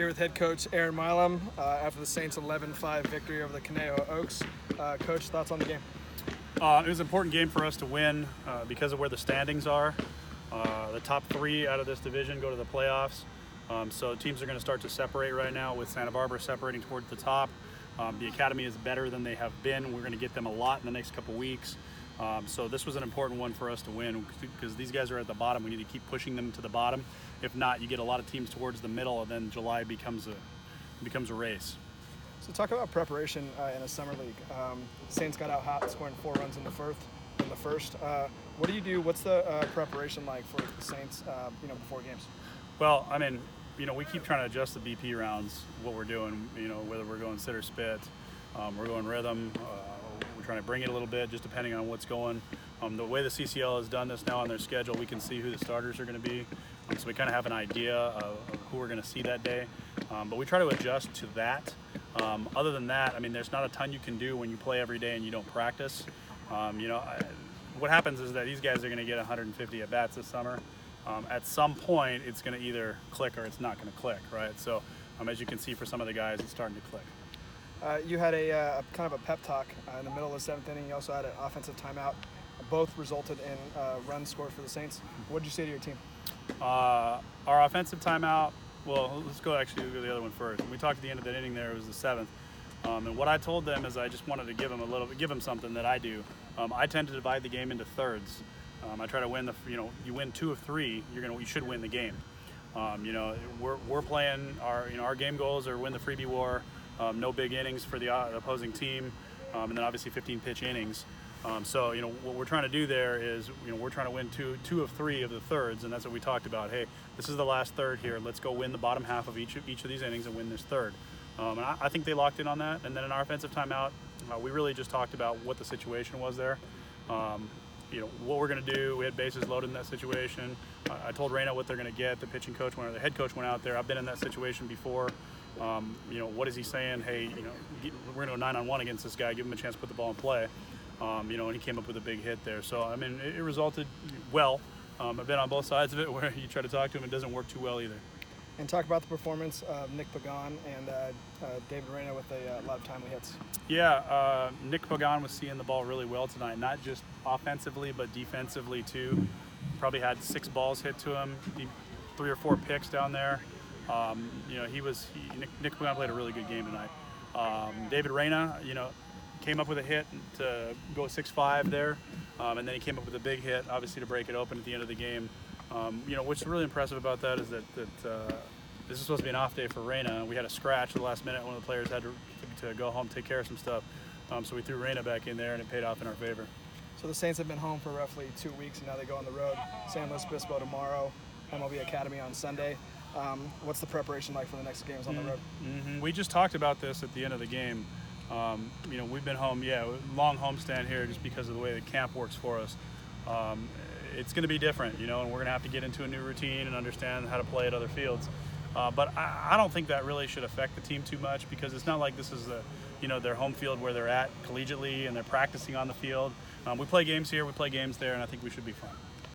Here with head coach Aaron Milam after the Saints' 11-5 victory over the Conejo Oaks. Coach, thoughts on the game? It was an important game for us to win because of where the standings are. The top three out of this division go to the playoffs. So teams are going to start to separate right now, with Santa Barbara separating towards the top. The academy is better than they have been. We're going to get them a lot in the next couple weeks. So this was an important one for us to win because these guys are at the bottom. We need to keep pushing them to the bottom. If not, you get a lot of teams towards the middle, and then July becomes a race. So talk about preparation in a summer league. Saints got out hot, scoring 4 runs in the first. What do you do? What's the preparation like for the Saints, before games? Well, I mean, we keep trying to adjust the BP rounds, what we're doing, whether we're going sit or spit, we're going rhythm, we're trying to bring it a little bit, just depending on what's going. The way the CCL has done this now on their schedule, we can see who the starters are going to be. So we kind of have an idea of who we're going to see that day. But we try to adjust to that. Other than that, I mean, there's not a ton you can do when you play every day and you don't practice. What happens is that these guys are going to get 150 at-bats this summer. At some point, it's going to either click or it's not going to click, right? So as you can see for some of the guys, it's starting to click. You had a kind of a pep talk in the middle of the 7th inning. You also had an offensive timeout. Both resulted in runs scored for the Saints. What did you say to your team? Our offensive timeout, well, let's go to the other one first. When we talked at the end of the inning there, it was the 7th. And what I told them is I just wanted to give them something that I do. I tend to divide the game into thirds. I try to win you win 2 of 3, you should win the game. We're playing our game goals are win the freebie war, no big innings for the opposing team, and then obviously 15 pitch innings. So what we're trying to do there is we're trying to win two of 3 of the thirds, and that's what we talked about. Hey, this is the last third here. Let's go win the bottom half of each of these innings and win this third. And I think they locked in on that. And then in our offensive timeout, we really just talked about what the situation was there. What we're going to do. We had bases loaded in that situation. I told Reyna what they're going to get. The pitching coach the head coach went out there. I've been in that situation before. What is he saying? Hey, we're going to go 9-on-1 against this guy. Give him a chance to put the ball in play. And he came up with a big hit there. So, I mean, it resulted well. I've been on both sides of it where you try to talk to him, it doesn't work too well either. And talk about the performance of Nick Pagan and David Reyna with a lot of timely hits. Yeah, Nick Pagan was seeing the ball really well tonight, not just offensively, but defensively too. Probably had 6 balls hit to him, 3 or 4 picks down there. Nick Pagan played a really good game tonight. David Reyna, came up with a hit to go 6-5 there, and then he came up with a big hit, obviously, to break it open at the end of the game. What's really impressive about that is that this is supposed to be an off day for Reyna. We had a scratch at the last minute. One of the players had to go home, take care of some stuff. So we threw Reyna back in there, and it paid off in our favor. So the Saints have been home for roughly 2 weeks, and now they go on the road. San Luis Obispo tomorrow, MLB Academy on Sunday. What's the preparation like for the next games on the road? Mm-hmm. We just talked about this at the end of the game. We've been home, long homestand here just because of the way the camp works for us. It's going to be different, and we're going to have to get into a new routine and understand how to play at other fields. But I don't think that really should affect the team too much because it's not like this is their home field where they're at collegiately and they're practicing on the field. We play games here, we play games there, and I think we should be fine.